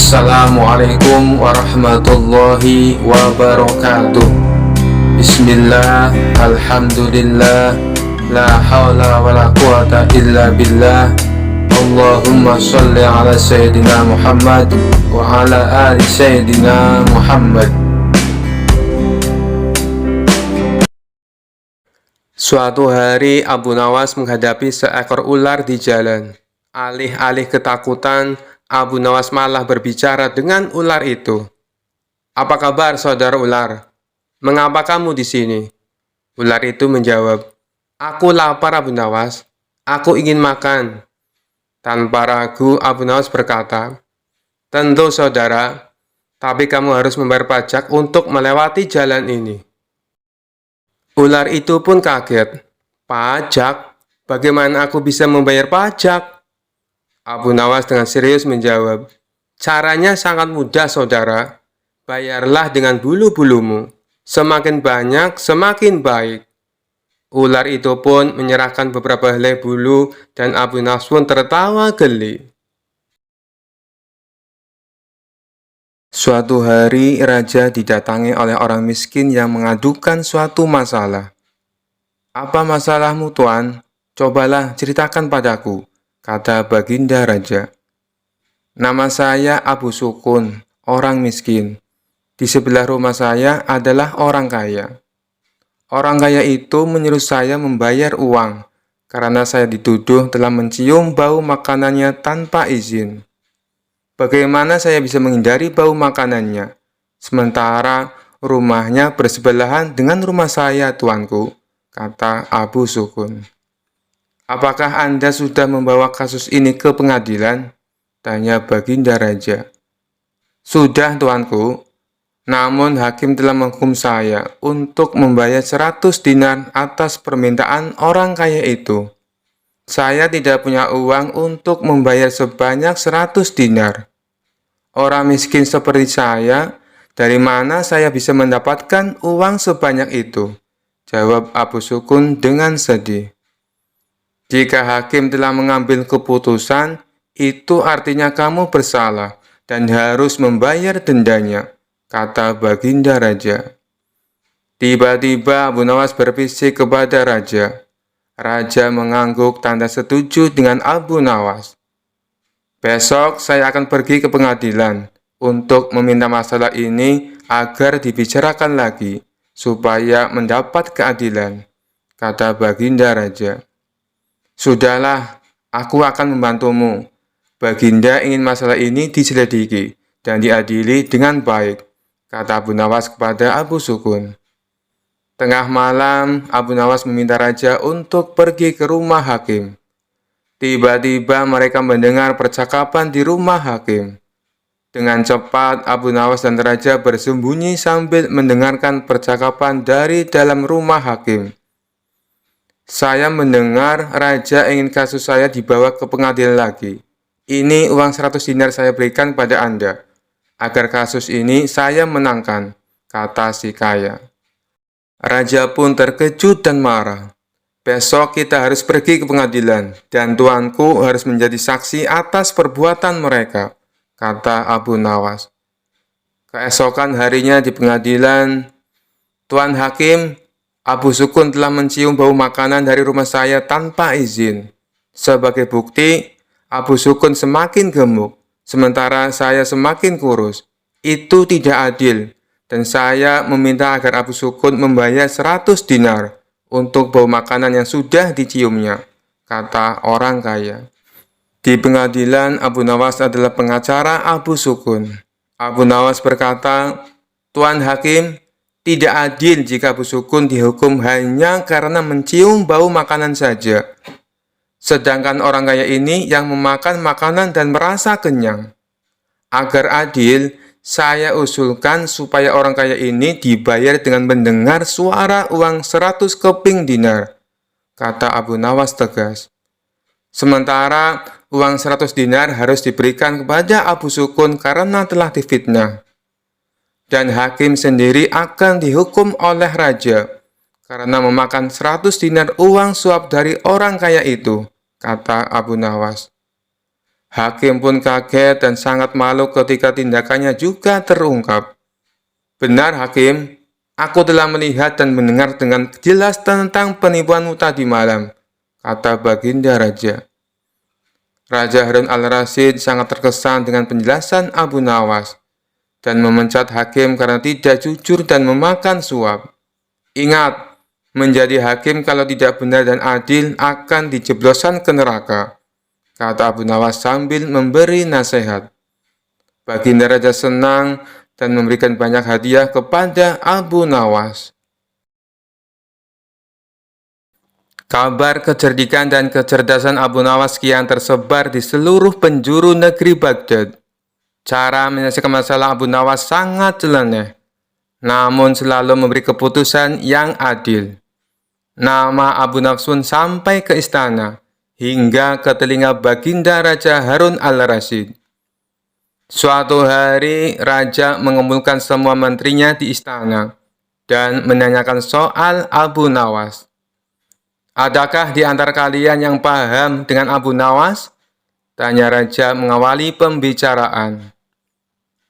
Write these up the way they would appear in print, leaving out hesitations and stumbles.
Assalamualaikum warahmatullahi wabarakatuh. Bismillah, alhamdulillah, la hawla wa la quwata illa billah. Allahumma salli ala Sayyidina Muhammad wa ala ali Sayyidina Muhammad. Suatu hari Abu Nawas menghadapi seekor ular di jalan. Alih-alih ketakutan, Abu Nawas malah berbicara dengan ular itu. "Apa kabar, saudara ular? Mengapa kamu di sini?" Ular itu menjawab, "Aku lapar, Abu Nawas. Aku ingin makan." Tanpa ragu, Abu Nawas berkata, "Tentu, saudara, tapi kamu harus membayar pajak untuk melewati jalan ini." Ular itu pun kaget. "Pajak? Bagaimana aku bisa membayar pajak?" Abu Nawas dengan serius menjawab, "Caranya sangat mudah, saudara. Bayarlah dengan bulu-bulumu. Semakin banyak, semakin baik." Ular itu pun menyerahkan beberapa helai bulu dan Abu Nawas pun tertawa geli. Suatu hari, raja didatangi oleh orang miskin yang mengadukan suatu masalah. "Apa masalahmu, Tuan? Cobalah ceritakan padaku," kata baginda raja. "Nama saya Abu Sukun, orang miskin. Di sebelah rumah saya adalah orang kaya. Orang kaya itu menyuruh saya membayar uang, karena saya dituduh telah mencium bau makanannya tanpa izin. Bagaimana saya bisa menghindari bau makanannya, sementara rumahnya bersebelahan dengan rumah saya, tuanku," kata Abu Sukun. "Apakah Anda sudah membawa kasus ini ke pengadilan?" tanya baginda raja. "Sudah, tuanku. Namun hakim telah menghukum saya untuk membayar 100 dinar atas permintaan orang kaya itu. Saya tidak punya uang untuk membayar sebanyak 100 dinar. Orang miskin seperti saya, dari mana saya bisa mendapatkan uang sebanyak itu?" jawab Abu Sukun dengan sedih. "Jika hakim telah mengambil keputusan, itu artinya kamu bersalah dan harus membayar dendanya," kata baginda raja. Tiba-tiba Abu Nawas berbisik kepada raja. Raja mengangguk tanda setuju dengan Abu Nawas. "Besok saya akan pergi ke pengadilan untuk meminta masalah ini agar dibicarakan lagi supaya mendapat keadilan," kata baginda raja. "Sudahlah, aku akan membantumu. Baginda ingin masalah ini diselidiki dan diadili dengan baik," kata Abu Nawas kepada Abu Sukun. Tengah malam, Abu Nawas meminta raja untuk pergi ke rumah hakim. Tiba-tiba mereka mendengar percakapan di rumah hakim. Dengan cepat, Abu Nawas dan raja bersembunyi sambil mendengarkan percakapan dari dalam rumah hakim. "Saya mendengar raja ingin kasus saya dibawa ke pengadilan lagi. Ini uang 100 dinar saya berikan pada Anda, agar kasus ini saya menangkan," kata si kaya. Raja pun terkejut dan marah. "Besok kita harus pergi ke pengadilan, dan tuanku harus menjadi saksi atas perbuatan mereka," kata Abu Nawas. Keesokan harinya di pengadilan, "Tuan Hakim, Abu Sukun telah mencium bau makanan dari rumah saya tanpa izin. Sebagai bukti, Abu Sukun semakin gemuk, sementara saya semakin kurus. Itu tidak adil, dan saya meminta agar Abu Sukun membayar 100 dinar untuk bau makanan yang sudah diciumnya," kata orang kaya. Di pengadilan, Abu Nawas adalah pengacara Abu Sukun. Abu Nawas berkata, "Tuan Hakim, tidak adil jika Abu Sukun dihukum hanya karena mencium bau makanan saja. Sedangkan orang kaya ini yang memakan makanan dan merasa kenyang. Agar adil, saya usulkan supaya orang kaya ini dibayar dengan mendengar suara uang 100 keping dinar," kata Abu Nawas tegas. Sementara uang 100 dinar harus diberikan kepada Abu Sukun karena telah difitnah. Dan hakim sendiri akan dihukum oleh raja karena memakan 100 dinar uang suap dari orang kaya itu, kata Abu Nawas. Hakim pun kaget dan sangat malu ketika tindakannya juga terungkap. Benar, Hakim. Aku telah melihat dan mendengar dengan jelas tentang penipuanmu tadi malam, kata Baginda Raja. Raja Harun al-Rasyid sangat terkesan dengan penjelasan Abu Nawas dan memecat hakim karena tidak jujur dan memakan suap. Ingat, menjadi hakim kalau tidak benar dan adil akan dijebloskan ke neraka, kata Abu Nawas sambil memberi nasihat. Baginda Raja senang dan memberikan banyak hadiah kepada Abu Nawas. Kabar kecerdikan dan kecerdasan Abu Nawas kian tersebar di seluruh penjuru negeri Baghdad. Cara menyelesaikan masalah Abu Nawas sangat nyeleneh, namun selalu memberi keputusan yang adil. Nama Abu Nawas pun sampai ke istana, hingga ke telinga Baginda Raja Harun al-Rasyid. Suatu hari, Raja mengumpulkan semua menterinya di istana dan menanyakan soal Abu Nawas. Adakah di antara kalian yang paham dengan Abu Nawas? Tanya Raja mengawali pembicaraan.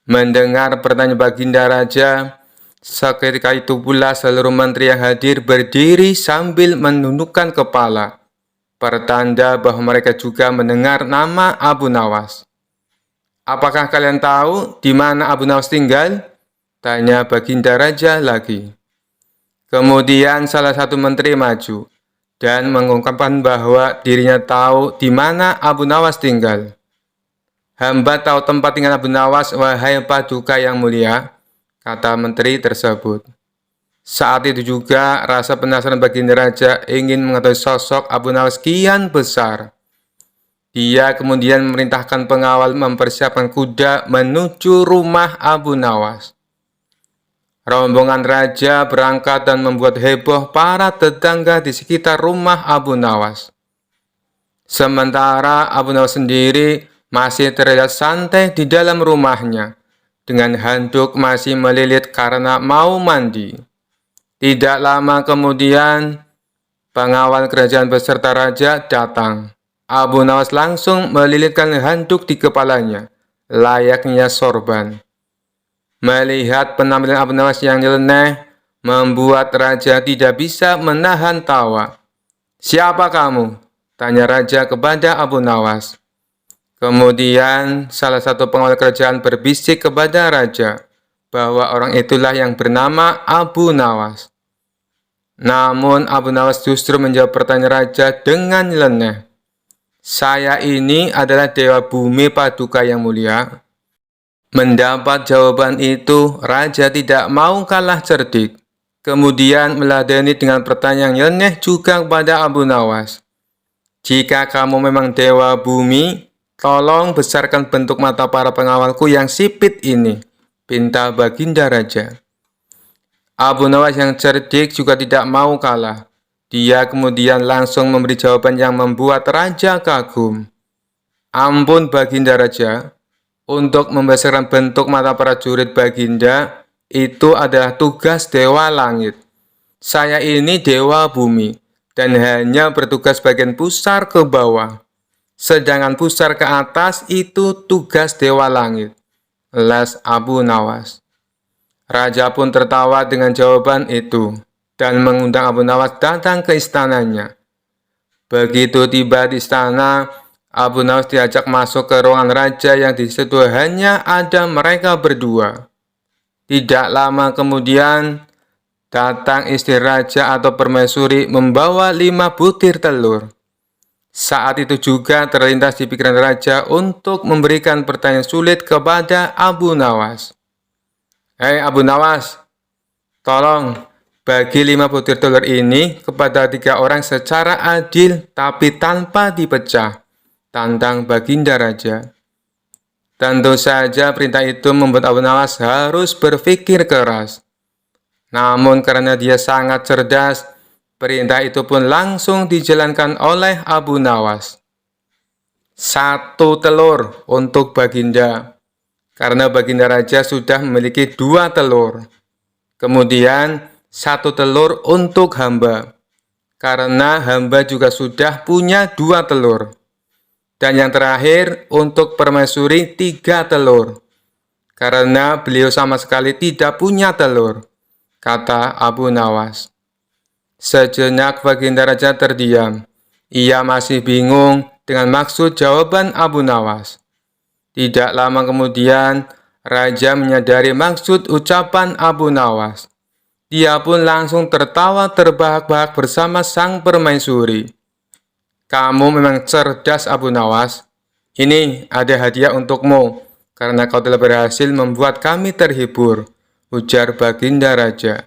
Mendengar pertanyaan Baginda Raja, seketika itu pula seluruh menteri yang hadir berdiri sambil menundukkan kepala, pertanda bahwa mereka juga mendengar nama Abu Nawas. Apakah kalian tahu di mana Abu Nawas tinggal? Tanya Baginda Raja lagi. Kemudian salah satu menteri maju dan mengungkapkan bahwa dirinya tahu di mana Abu Nawas tinggal. Hamba tahu tempat tinggal Abu Nawas, wahai Paduka yang mulia, kata menteri tersebut. Saat itu juga rasa penasaran Baginda Raja ingin mengetahui sosok Abu Nawas kian besar. Dia kemudian memerintahkan pengawal mempersiapkan kuda menuju rumah Abu Nawas. Rombongan Raja berangkat dan membuat heboh para tetangga di sekitar rumah Abu Nawas. Sementara Abu Nawas sendiri masih terlihat santai di dalam rumahnya, dengan handuk masih melilit karena mau mandi. Tidak lama kemudian, pengawal kerajaan beserta Raja datang. Abu Nawas langsung melilitkan handuk di kepalanya, layaknya sorban. Melihat penampilan Abu Nawas yang nyeleneh, membuat Raja tidak bisa menahan tawa. "Siapa kamu?" tanya Raja kepada Abu Nawas. Kemudian salah satu pengawal kerajaan berbisik kepada Raja bahwa orang itulah yang bernama Abu Nawas. Namun Abu Nawas justru menjawab pertanyaan Raja dengan nyeleneh. "Saya ini adalah Dewa Bumi Paduka yang mulia." Mendapat jawaban itu, Raja tidak mau kalah cerdik. Kemudian meladeni dengan pertanyaan yang nyeleneh juga kepada Abu Nawas. "Jika kamu memang Dewa Bumi, tolong besarkan bentuk mata para pengawalku yang sipit ini," pinta Baginda Raja. Abu Nawas yang cerdik juga tidak mau kalah. Dia kemudian langsung memberi jawaban yang membuat Raja kagum. "Ampun Baginda Raja, untuk membesarkan bentuk mata prajurit Baginda, itu adalah tugas Dewa Langit. Saya ini Dewa Bumi, dan hanya bertugas bagian pusar ke bawah. Sedangkan pusar ke atas itu tugas Dewa Langit," les Abu Nawas. Raja pun tertawa dengan jawaban itu dan mengundang Abu Nawas datang ke istananya. Begitu tiba di istana, Abu Nawas diajak masuk ke ruangan Raja yang di situ hanya ada mereka berdua. Tidak lama kemudian, datang istri Raja atau permaisuri membawa 5 butir telur. Saat itu juga terlintas di pikiran Raja untuk memberikan pertanyaan sulit kepada Abu Nawas. "Hei Abu Nawas, tolong bagi 5 butir telur ini kepada 3 orang secara adil tapi tanpa dipecah," tantang Baginda Raja. Tentu saja perintah itu membuat Abu Nawas harus berpikir keras. Namun karena dia sangat cerdas, perintah itu pun langsung dijalankan oleh Abu Nawas. 1 telur untuk Baginda, karena Baginda Raja sudah memiliki 2 telur. Kemudian 1 telur untuk hamba, karena hamba juga sudah punya 2 telur. Dan yang terakhir, untuk permaisuri 3 telur. Karena beliau sama sekali tidak punya telur, kata Abu Nawas. Sejenak Baginda Raja terdiam. Ia masih bingung dengan maksud jawaban Abu Nawas. Tidak lama kemudian, Raja menyadari maksud ucapan Abu Nawas. Dia pun langsung tertawa terbahak-bahak bersama sang permaisuri. Kamu memang cerdas, Abu Nawas. Ini ada hadiah untukmu, karena kau telah berhasil membuat kami terhibur, ujar Baginda Raja.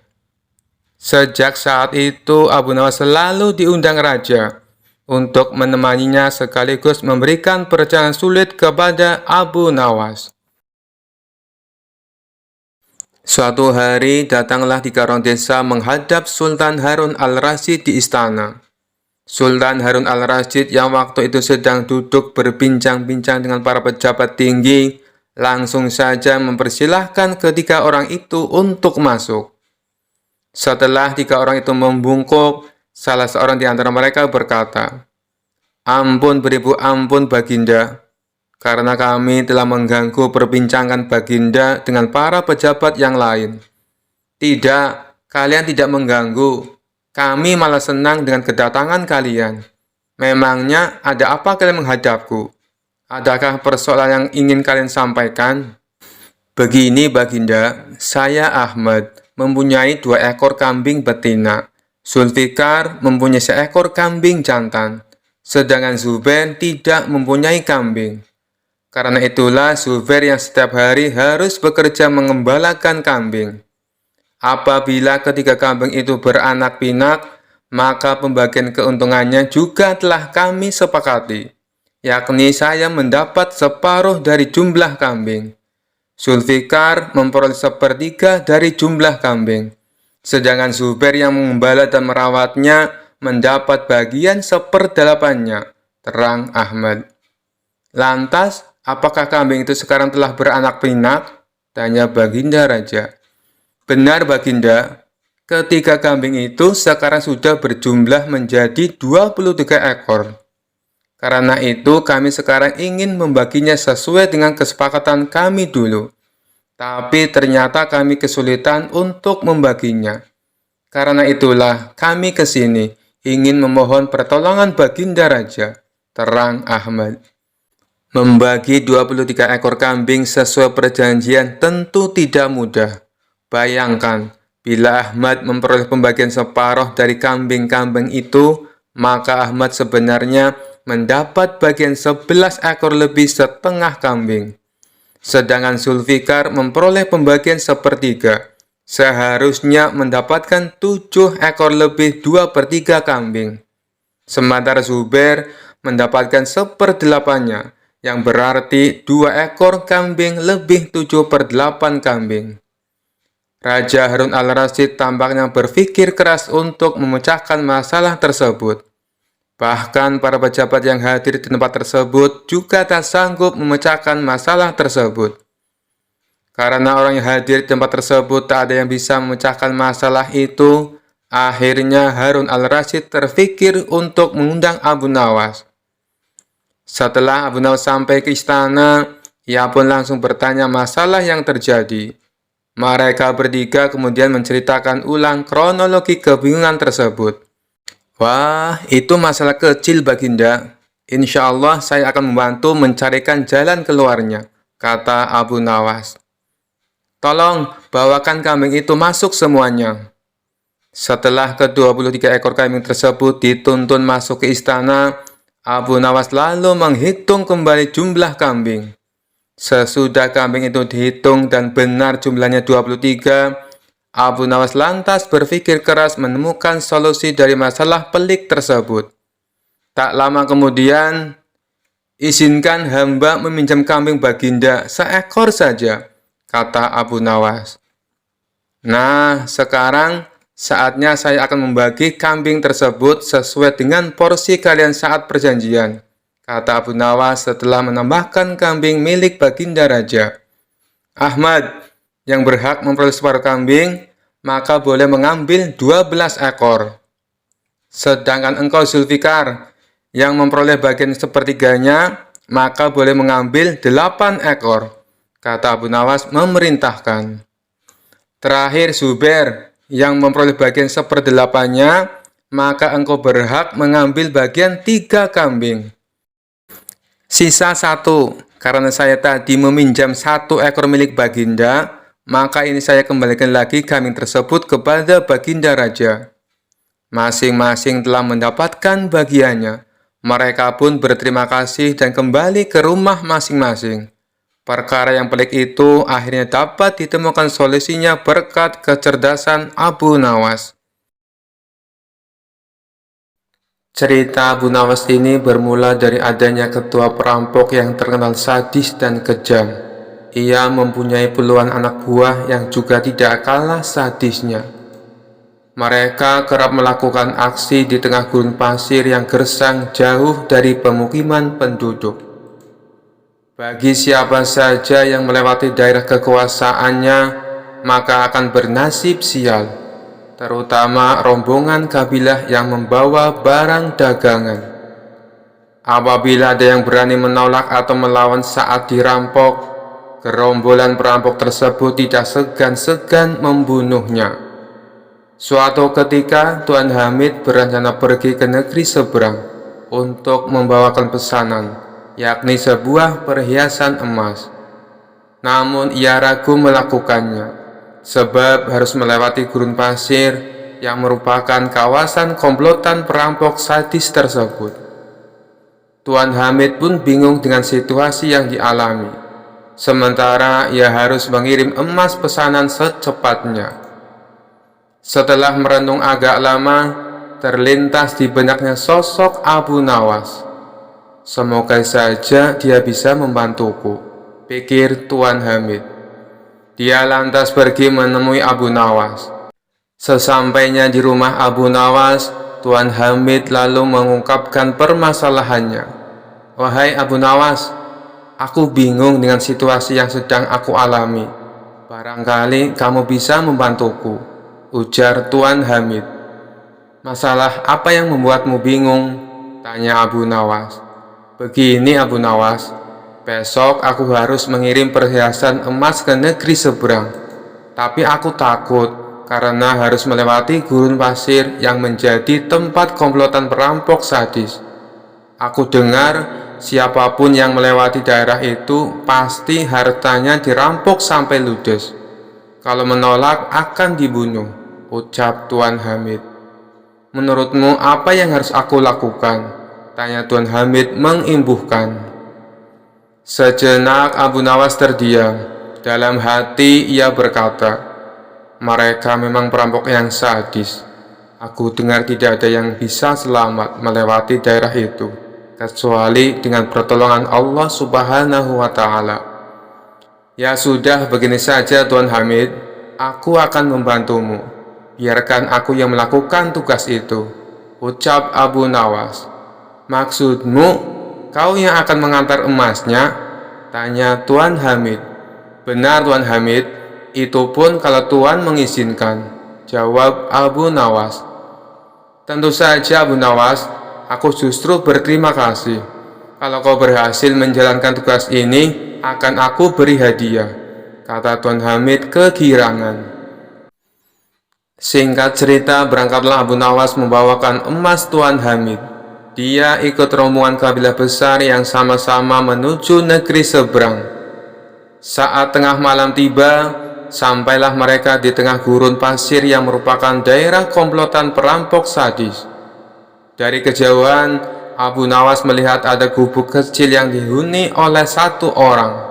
Sejak saat itu, Abu Nawas selalu diundang Raja untuk menemaninya sekaligus memberikan perjalanan sulit kepada Abu Nawas. Suatu hari, datanglah 3 orang desa menghadap Sultan Harun al-Rasyid di istana. Sultan Harun al-Rasyid yang waktu itu sedang duduk berbincang-bincang dengan para pejabat tinggi, langsung saja mempersilahkan ketiga orang itu untuk masuk. Setelah 3 orang itu membungkuk, salah seorang di antara mereka berkata, "Ampun beribu ampun Baginda, karena kami telah mengganggu perbincangan Baginda dengan para pejabat yang lain." "Tidak, kalian tidak mengganggu. Kami malah senang dengan kedatangan kalian. Memangnya ada apa kalian menghadapku? Adakah persoalan yang ingin kalian sampaikan?" "Begini Baginda, saya Ahmad mempunyai 2 ekor kambing betina. Zulfikar mempunyai seekor kambing jantan. Sedangkan Zubair tidak mempunyai kambing. Karena itulah Zubair yang setiap hari harus bekerja mengembalakan kambing. Apabila ketiga kambing itu beranak pinak, maka pembagian keuntungannya juga telah kami sepakati, yakni saya mendapat separuh dari jumlah kambing. Zulfikar memperoleh 1/3 dari jumlah kambing, sedangkan Zubair yang mengembala dan merawatnya mendapat bagian 1/8-nya, terang Ahmad. "Lantas, apakah kambing itu sekarang telah beranak pinak?" tanya Baginda Raja. "Benar Baginda, ketiga kambing itu sekarang sudah berjumlah menjadi 23 ekor. Karena itu kami sekarang ingin membaginya sesuai dengan kesepakatan kami dulu. Tapi ternyata kami kesulitan untuk membaginya. Karena itulah kami ke sini ingin memohon pertolongan Baginda Raja," terang Ahmad. Membagi 23 ekor kambing sesuai perjanjian tentu tidak mudah. Bayangkan, bila Ahmad memperoleh pembagian separuh dari kambing-kambing itu, maka Ahmad sebenarnya mendapat bagian 11 ekor lebih setengah kambing. Sedangkan Zulfikar memperoleh pembagian 1/3. Seharusnya mendapatkan 7 ekor lebih 2/3 kambing. Sementara Zubair mendapatkan 1/8-nya, yang berarti 2 ekor kambing lebih 7/8 kambing. Raja Harun al-Rasyid tampaknya berpikir keras untuk memecahkan masalah tersebut. Bahkan para pejabat yang hadir di tempat tersebut juga tak sanggup memecahkan masalah tersebut. Karena orang yang hadir di tempat tersebut tak ada yang bisa memecahkan masalah itu, akhirnya Harun al-Rasyid terpikir untuk mengundang Abu Nawas. Setelah Abu Nawas sampai ke istana, ia pun langsung bertanya masalah yang terjadi. Mereka bertiga kemudian menceritakan ulang kronologi kebingungan tersebut. "Wah, itu masalah kecil Baginda. Insya Allah saya akan membantu mencarikan jalan keluarnya," kata Abu Nawas. "Tolong bawakan kambing itu masuk semuanya." Setelah ke-23 ekor kambing tersebut dituntun masuk ke istana, Abu Nawas lalu menghitung kembali jumlah kambing. Sesudah kambing itu dihitung dan benar jumlahnya 23, Abu Nawas lantas berpikir keras menemukan solusi dari masalah pelik tersebut. Tak lama kemudian, "Izinkan hamba meminjam kambing Baginda seekor saja," kata Abu Nawas. "Nah, sekarang saatnya saya akan membagi kambing tersebut sesuai dengan porsi kalian saat perjanjian," kata Abu Nawas setelah menambahkan kambing milik Baginda Raja. "Ahmad, yang berhak memperoleh separuh kambing, maka boleh mengambil 12 ekor. Sedangkan engkau Zulfikar, Yang memperoleh bagian sepertiganya, maka boleh mengambil 8 ekor, kata Abu Nawas memerintahkan. Terakhir Zubair, yang memperoleh bagian seperdelapannya, maka engkau berhak mengambil bagian 3 kambing. Sisa 1, karena saya tadi meminjam 1 ekor milik Baginda, maka ini saya kembalikan lagi kambing tersebut kepada Baginda Raja. Masing-masing telah mendapatkan bagiannya. Mereka pun berterima kasih dan kembali ke rumah masing-masing. Perkara yang pelik itu akhirnya dapat ditemukan solusinya berkat kecerdasan Abu Nawas. Cerita Abu Nawas ini bermula dari adanya ketua perampok yang terkenal sadis dan kejam. Ia mempunyai puluhan anak buah yang juga tidak kalah sadisnya. Mereka kerap melakukan aksi di tengah gurun pasir yang gersang jauh dari pemukiman penduduk. Bagi siapa saja yang melewati daerah kekuasaannya, maka akan bernasib sial, terutama rombongan kabilah yang membawa barang dagangan. Apabila ada yang berani menolak atau melawan saat dirampok, gerombolan perampok tersebut tidak segan-segan membunuhnya. Suatu ketika, Tuan Hamid berencana pergi ke negeri seberang untuk membawakan pesanan, yakni sebuah perhiasan emas. Namun ia ragu melakukannya, sebab harus melewati gurun pasir yang merupakan kawasan komplotan perampok sadis tersebut. Tuan Hamid pun bingung dengan situasi yang dialami, sementara ia harus mengirim emas pesanan secepatnya. Setelah merenung agak lama, terlintas di benaknya sosok Abu Nawas. Semoga saja dia bisa membantuku, pikir Tuan Hamid. Dia lantas pergi menemui Abu Nawas. Sesampainya di rumah Abu Nawas, Tuan Hamid lalu mengungkapkan permasalahannya. Wahai Abu Nawas, aku bingung dengan situasi yang sedang aku alami. Barangkali kamu bisa membantuku, ujar Tuan Hamid. Masalah apa yang membuatmu bingung? Tanya Abu Nawas. Begini Abu Nawas, besok aku harus mengirim perhiasan emas ke negeri seberang. Tapi aku takut karena harus melewati gurun pasir yang menjadi tempat komplotan perampok sadis. Aku dengar siapapun yang melewati daerah itu pasti hartanya dirampok sampai ludes. Kalau menolak akan dibunuh, ucap Tuan Hamid. Menurutmu apa yang harus aku lakukan? Tanya Tuan Hamid mengimbuhkan. Sejenak Abu Nawas terdiam. Dalam hati ia berkata, mereka memang perampok yang sadis. Aku dengar tidak ada yang bisa selamat melewati daerah itu, kecuali dengan pertolongan Allah Subhanahu wa Ta'ala. Ya sudah, begini saja Tuan Hamid, aku akan membantumu. Biarkan aku yang melakukan tugas itu, ucap Abu Nawas. Maksudmu, kau yang akan mengantar emasnya? Tanya Tuan Hamid. Benar Tuan Hamid, itu pun kalau Tuan mengizinkan, jawab Abu Nawas. Tentu saja Abu Nawas, aku justru berterima kasih. Kalau kau berhasil menjalankan tugas ini, akan aku beri hadiah, kata Tuan Hamid kegirangan. Singkat cerita, berangkatlah Abu Nawas membawakan emas Tuan Hamid. Dia ikut rombongan kabilah besar yang sama-sama menuju negeri seberang. Saat tengah malam tiba, sampailah mereka di tengah gurun pasir yang merupakan daerah komplotan perampok sadis. Dari kejauhan, Abu Nawas melihat ada gubuk kecil yang dihuni oleh 1 orang.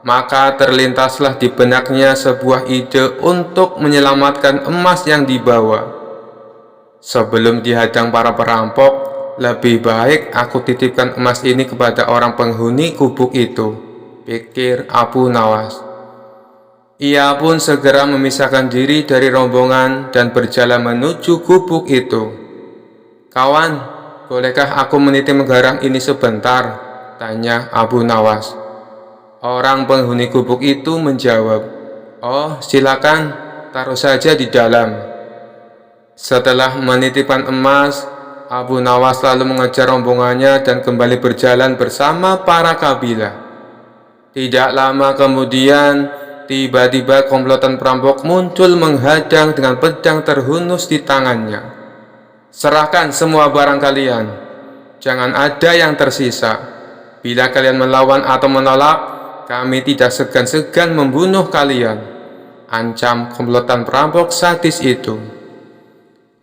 Maka terlintaslah di benaknya sebuah ide untuk menyelamatkan emas yang dibawa. Sebelum dihadang para perampok, lebih baik aku titipkan emas ini kepada orang penghuni gubuk itu, pikir Abu Nawas. Ia pun segera memisahkan diri dari rombongan dan berjalan menuju gubuk itu. Kawan, bolehkah aku meniti menggarang ini sebentar? Tanya Abu Nawas. Orang penghuni gubuk itu menjawab, oh silakan, taruh saja di dalam. Setelah menitipkan emas, Abu Nawas lalu mengejar rombongannya dan kembali berjalan bersama para kabilah. Tidak lama kemudian, tiba-tiba komplotan perampok muncul menghadang dengan pedang terhunus di tangannya. "Serahkan semua barang kalian, jangan ada yang tersisa. Bila kalian melawan atau menolak, kami tidak segan-segan membunuh kalian," ancam komplotan perampok sadis itu.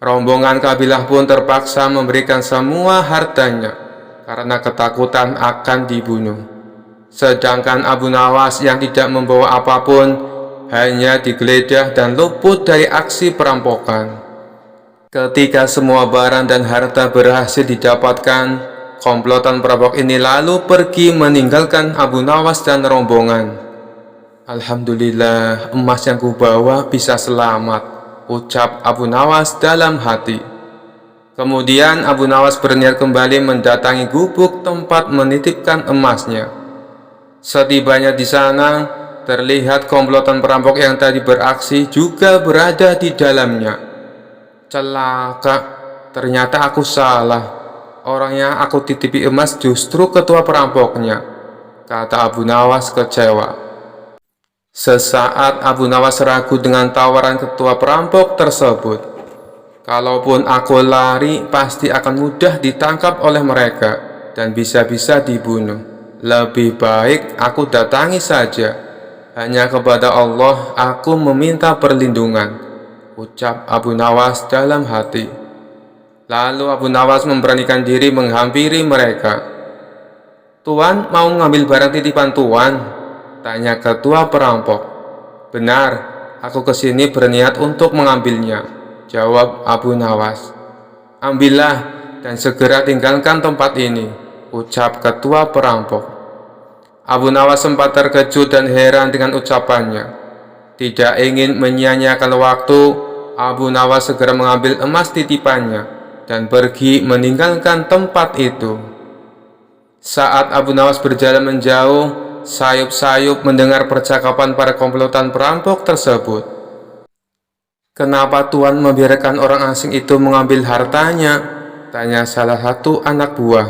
Rombongan kabilah pun terpaksa memberikan semua hartanya karena ketakutan akan dibunuh. Sedangkan Abu Nawas yang tidak membawa apapun hanya digeledah dan luput dari aksi perampokan. Ketika semua barang dan harta berhasil didapatkan, komplotan perampok ini lalu pergi meninggalkan Abu Nawas dan rombongan. "Alhamdulillah, emas yang kubawa bisa selamat," ucap Abu Nawas dalam hati. Kemudian Abu Nawas berniat kembali mendatangi gubuk tempat menitipkan emasnya. Setibanya di sana, terlihat komplotan perampok yang tadi beraksi juga berada di dalamnya. "Celaka, ternyata aku salah. Orang yang aku titipi emas justru ketua perampoknya," kata Abu Nawas kecewa. Sesaat Abu Nawas ragu dengan tawaran ketua perampok tersebut. "Kalaupun aku lari, pasti akan mudah ditangkap oleh mereka dan bisa-bisa dibunuh. Lebih baik aku datangi saja. Hanya kepada Allah aku meminta perlindungan," ucap Abu Nawas dalam hati. Lalu Abu Nawas memberanikan diri menghampiri mereka. "Tuan mau ngambil barang titipan Tuan?" tanya ketua perampok. "Benar, aku kesini berniat untuk mengambilnya," jawab Abu Nawas. "Ambillah dan segera tinggalkan tempat ini," ucap ketua perampok. Abu Nawas sempat terkejut dan heran dengan ucapannya. Tidak ingin menyia-nyiakan waktu, Abu Nawas segera mengambil emas titipannya dan pergi meninggalkan tempat itu. Saat Abu Nawas berjalan menjauh, sayup-sayup mendengar percakapan para komplotan perampok tersebut. "Kenapa Tuan membiarkan orang asing itu mengambil hartanya?" tanya salah satu anak buah.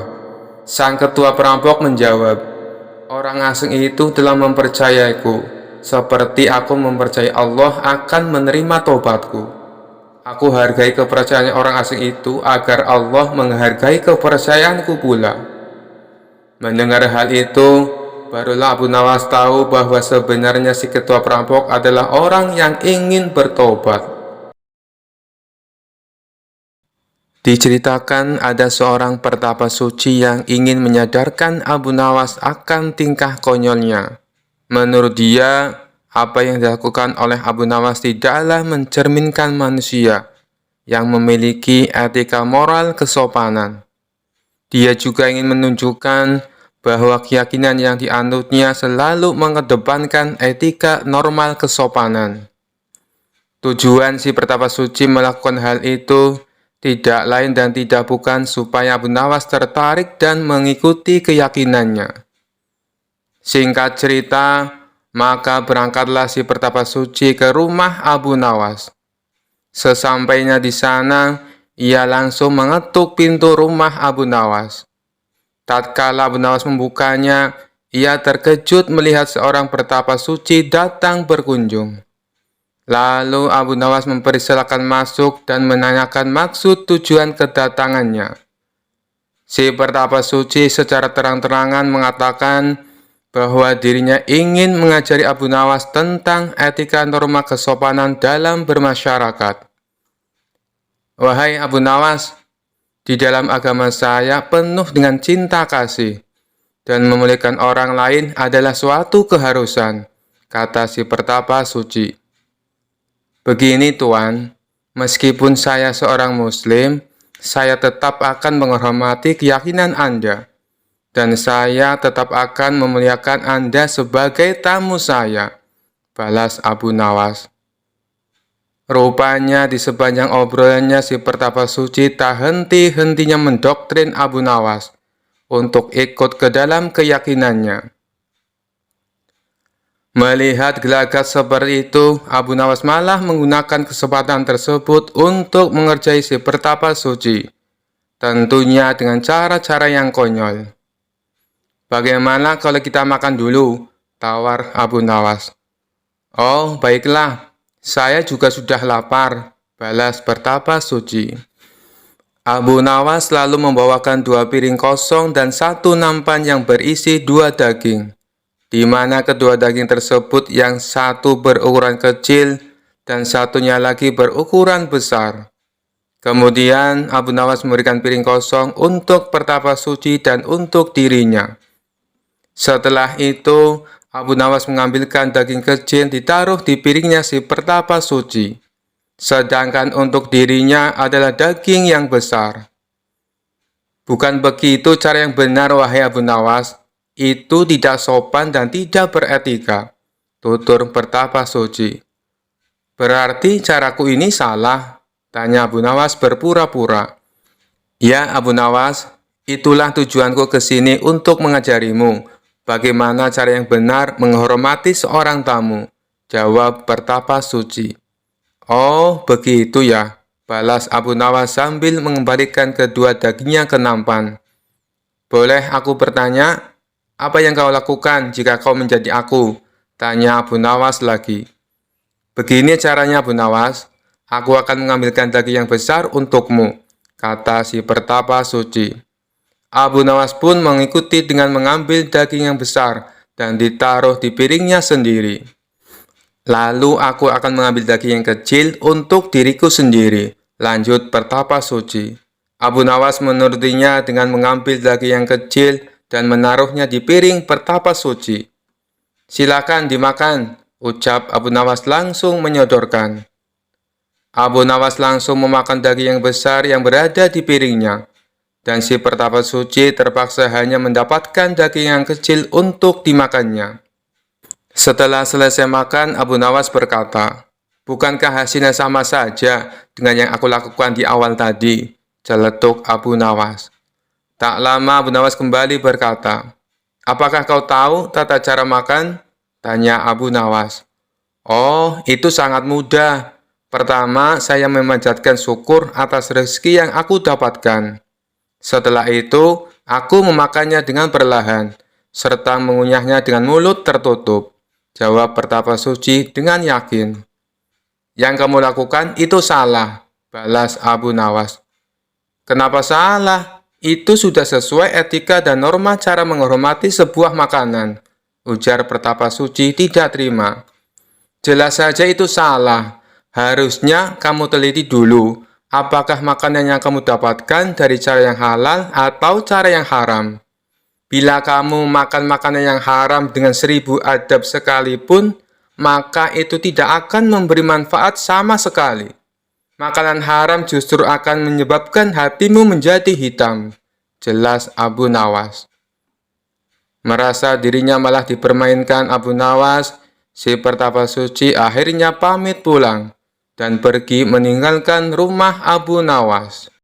Sang ketua perampok menjawab, "Orang asing itu telah mempercayaiku, seperti aku mempercayai Allah akan menerima tobatku. Aku hargai kepercayaan orang asing itu agar Allah menghargai kepercayaanku pula." Mendengar hal itu, barulah Abu Nawas tahu bahwa sebenarnya si ketua perampok adalah orang yang ingin bertobat. Diceritakan ada seorang pertapa suci yang ingin menyadarkan Abu Nawas akan tingkah konyolnya. Menurut dia, apa yang dilakukan oleh Abu Nawas tidaklah mencerminkan manusia yang memiliki etika moral kesopanan. Dia juga ingin menunjukkan bahwa keyakinan yang dianutnya selalu mengedepankan etika normal kesopanan. Tujuan si pertapa suci melakukan hal itu tidak lain dan tidak bukan supaya Abu Nawas tertarik dan mengikuti keyakinannya. Singkat cerita, maka berangkatlah si pertapa suci ke rumah Abu Nawas. Sesampainya di sana, ia langsung mengetuk pintu rumah Abu Nawas. Tatkala Abu Nawas membukanya, ia terkejut melihat seorang pertapa suci datang berkunjung. Lalu Abu Nawas mempersilakan masuk dan menanyakan maksud tujuan kedatangannya. Si pertapa suci secara terang-terangan mengatakan bahwa dirinya ingin mengajari Abu Nawas tentang etika norma kesopanan dalam bermasyarakat. "Wahai Abu Nawas, di dalam agama saya penuh dengan cinta kasih, dan memuliakan orang lain adalah suatu keharusan," kata si pertapa suci. "Begini Tuan, meskipun saya seorang Muslim, saya tetap akan menghormati keyakinan Anda, dan saya tetap akan memuliakan Anda sebagai tamu saya," balas Abu Nawas. Rupanya di sepanjang obrolannya si pertapa suci tak henti-hentinya mendoktrin Abu Nawas untuk ikut ke dalam keyakinannya. Melihat gelagat seperti itu, Abu Nawas malah menggunakan kesempatan tersebut untuk mengerjai si pertapa suci. Tentunya dengan cara-cara yang konyol. Bagaimana kalau kita makan dulu? Tawar Abu Nawas. Oh, baiklah. Saya juga sudah lapar, balas Pertapa Suci. Abu Nawas lalu membawakan 2 piring kosong dan 1 nampan yang berisi 2 daging, di mana kedua daging tersebut yang satu berukuran kecil dan satunya lagi berukuran besar. Kemudian Abu Nawas memberikan piring kosong untuk Pertapa Suci dan untuk dirinya. Setelah itu, Abu Nawas mengambilkan daging kecil ditaruh di piringnya si Pertapa Suci. Sedangkan untuk dirinya adalah daging yang besar. Bukan begitu cara yang benar, wahai Abu Nawas. Itu tidak sopan dan tidak beretika, tutur Pertapa Suci. Berarti caraku ini salah? Tanya Abu Nawas berpura-pura. Ya Abu Nawas, itulah tujuanku ke sini untuk mengajarimu bagaimana cara yang benar menghormati seorang tamu, jawab Pertapa Suci. Oh, begitu ya, balas Abu Nawas sambil mengembalikan kedua dagingnya ke nampan. Boleh aku bertanya, apa yang kau lakukan jika kau menjadi aku? Tanya Abu Nawas lagi. Begini caranya Abu Nawas, aku akan mengambilkan daging yang besar untukmu, kata si Pertapa Suci. Abu Nawas pun mengikuti dengan mengambil daging yang besar dan ditaruh di piringnya sendiri. Lalu aku akan mengambil daging yang kecil untuk diriku sendiri, lanjut Pertapa Suci. Abu Nawas menurutinya dengan mengambil daging yang kecil dan menaruhnya di piring Pertapa Suci. Silakan dimakan, ucap Abu Nawas langsung menyodorkan. Abu Nawas langsung memakan daging yang besar yang berada di piringnya. Dan si Pertapa Suci terpaksa hanya mendapatkan daging yang kecil untuk dimakannya. Setelah selesai makan, Abu Nawas berkata, bukankah hasilnya sama saja dengan yang aku lakukan di awal tadi? Celetuk Abu Nawas. Tak lama Abu Nawas kembali berkata, apakah kau tahu tata cara makan? Tanya Abu Nawas. Oh, itu sangat mudah. Pertama, saya memanjatkan syukur atas rezeki yang aku dapatkan. Setelah itu, aku memakannya dengan perlahan, serta mengunyahnya dengan mulut tertutup, jawab Pertapa Suci dengan yakin. Yang kamu lakukan itu salah, balas Abu Nawas. Kenapa salah? Itu sudah sesuai etika dan norma cara menghormati sebuah makanan, ujar Pertapa Suci tidak terima. Jelas saja itu salah. Harusnya kamu teliti dulu. Apakah makanan yang kamu dapatkan dari cara yang halal atau cara yang haram? Bila kamu makan makanan yang haram dengan 1000 adab sekalipun, maka itu tidak akan memberi manfaat sama sekali. Makanan haram justru akan menyebabkan hatimu menjadi hitam, jelas Abu Nawas. Merasa dirinya malah dipermainkan Abu Nawas, si Pertapa Suci akhirnya pamit pulang dan pergi meninggalkan rumah Abu Nawas.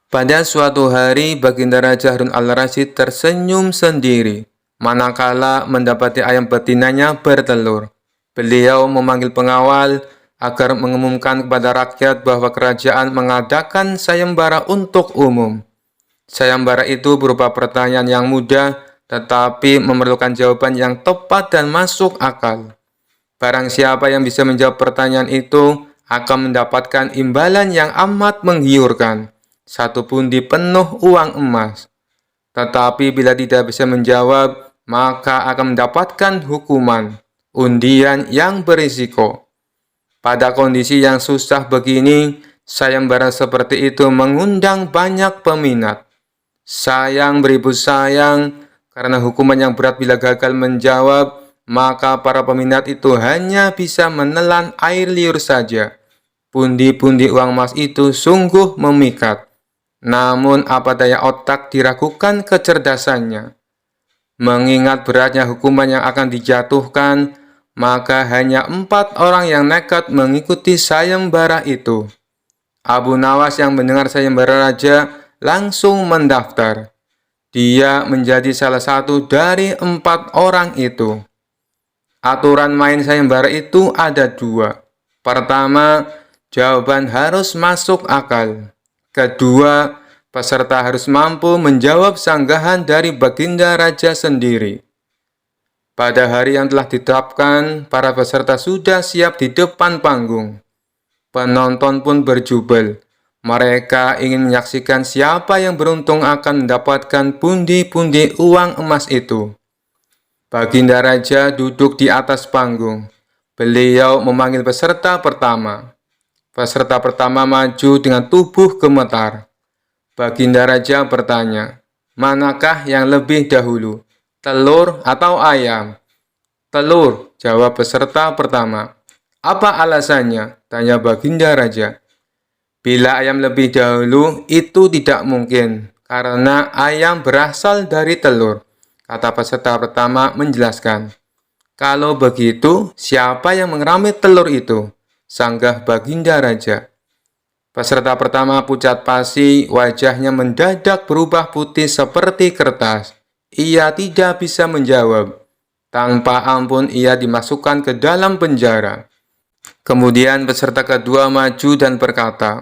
Pada suatu hari, Baginda Raja Harun al-Rasyid tersenyum sendiri, manakala mendapati ayam betinanya bertelur. Beliau memanggil pengawal agar mengumumkan kepada rakyat bahwa kerajaan mengadakan sayembara untuk umum. Sayembara itu berupa pertanyaan yang mudah, tetapi memerlukan jawaban yang tepat dan masuk akal. Barang siapa yang bisa menjawab pertanyaan itu akan mendapatkan imbalan yang amat menggiurkan, 1 pundi penuh uang emas. Tetapi bila tidak bisa menjawab, maka akan mendapatkan hukuman, undian yang berisiko. Pada kondisi yang susah begini, sayembara seperti itu mengundang banyak peminat. Sayang beribu sayang, karena hukuman yang berat bila gagal menjawab, maka para peminat itu hanya bisa menelan air liur saja. Pundi-pundi uang emas itu sungguh memikat. Namun apa daya otak diragukan kecerdasannya. Mengingat beratnya hukuman yang akan dijatuhkan, maka hanya 4 orang yang nekat mengikuti sayembara itu. Abu Nawas yang mendengar sayembara raja langsung mendaftar. Dia menjadi salah satu dari 4 orang itu. Aturan main sayembara itu ada 2. Pertama, jawaban harus masuk akal. Kedua, peserta harus mampu menjawab sanggahan dari baginda raja sendiri. Pada hari yang telah ditetapkan, para peserta sudah siap di depan panggung. Penonton pun berjubel. Mereka ingin menyaksikan siapa yang beruntung akan mendapatkan pundi-pundi uang emas itu. Baginda raja duduk di atas panggung. Beliau memanggil peserta pertama. Peserta pertama maju dengan tubuh gemetar. Baginda raja bertanya, manakah yang lebih dahulu, telur atau ayam? Telur, jawab peserta pertama. Apa alasannya? Tanya baginda raja. Bila ayam lebih dahulu, itu tidak mungkin, karena ayam berasal dari telur, kata peserta pertama menjelaskan. Kalau begitu, siapa yang mengerami telur itu? Sanggah baginda raja. Peserta pertama pucat pasi, wajahnya mendadak berubah putih seperti kertas. Ia tidak bisa menjawab. Tanpa ampun ia dimasukkan ke dalam penjara. Kemudian peserta kedua maju dan berkata,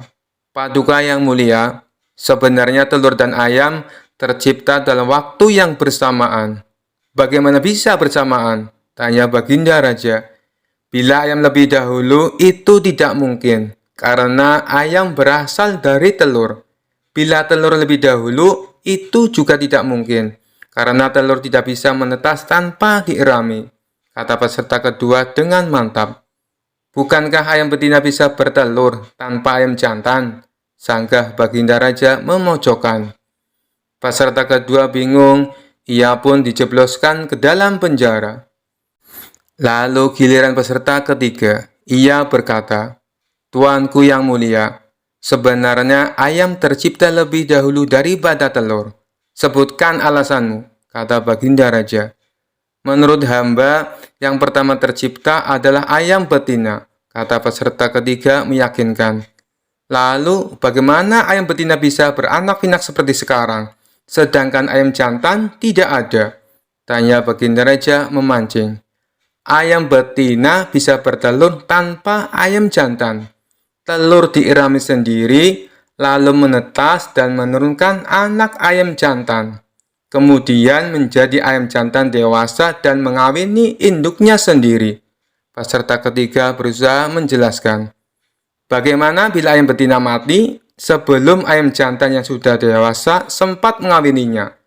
Paduka yang mulia, sebenarnya telur dan ayam tercipta dalam waktu yang bersamaan. Bagaimana bisa bersamaan? Tanya baginda raja. Bila ayam lebih dahulu, itu tidak mungkin, karena ayam berasal dari telur. Bila telur lebih dahulu, itu juga tidak mungkin, karena telur tidak bisa menetas tanpa dierami, kata peserta kedua dengan mantap. Bukankah ayam betina bisa bertelur tanpa ayam jantan? Sanggah baginda raja memojokkan. Peserta kedua bingung, ia pun dijebloskan ke dalam penjara. Lalu giliran peserta ketiga, ia berkata, Tuanku yang mulia, sebenarnya ayam tercipta lebih dahulu daripada telur. Sebutkan alasanmu, kata baginda raja. Menurut hamba, yang pertama tercipta adalah ayam betina, kata peserta ketiga meyakinkan. Lalu, bagaimana ayam betina bisa beranak pinak seperti sekarang, sedangkan ayam jantan tidak ada? Tanya baginda raja memancing. Ayam betina bisa bertelur tanpa ayam jantan. Telur diirami sendiri, lalu menetas dan menurunkan anak ayam jantan. Kemudian menjadi ayam jantan dewasa dan mengawini induknya sendiri. Peserta ketiga berusaha menjelaskan. Bagaimana bila ayam betina mati sebelum ayam jantan yang sudah dewasa sempat mengawininya?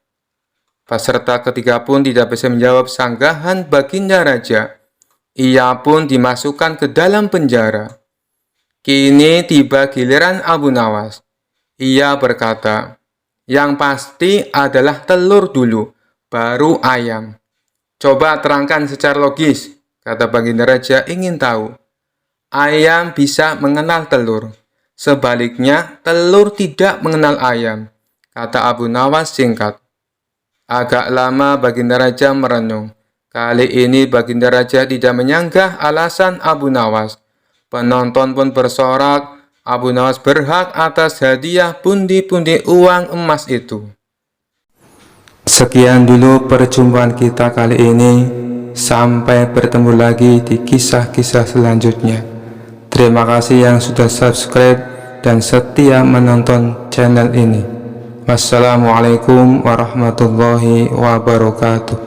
Peserta ketiga pun tidak bisa menjawab sanggahan baginda raja. Ia pun dimasukkan ke dalam penjara. Kini tiba giliran Abu Nawas. Ia berkata, yang pasti adalah telur dulu, baru ayam. Coba terangkan secara logis, kata baginda raja ingin tahu. Ayam bisa mengenal telur. Sebaliknya, telur tidak mengenal ayam, kata Abu Nawas singkat. Agak lama baginda raja merenung. Kali ini baginda raja tidak menyanggah alasan Abu Nawas. Penonton pun bersorak, Abu Nawas berhak atas hadiah pundi-pundi uang emas itu. Sekian dulu perjumpaan kita kali ini. Sampai bertemu lagi di kisah-kisah selanjutnya. Terima kasih yang sudah subscribe dan setia menonton channel ini. Wassalamualaikum warahmatullahi wabarakatuh.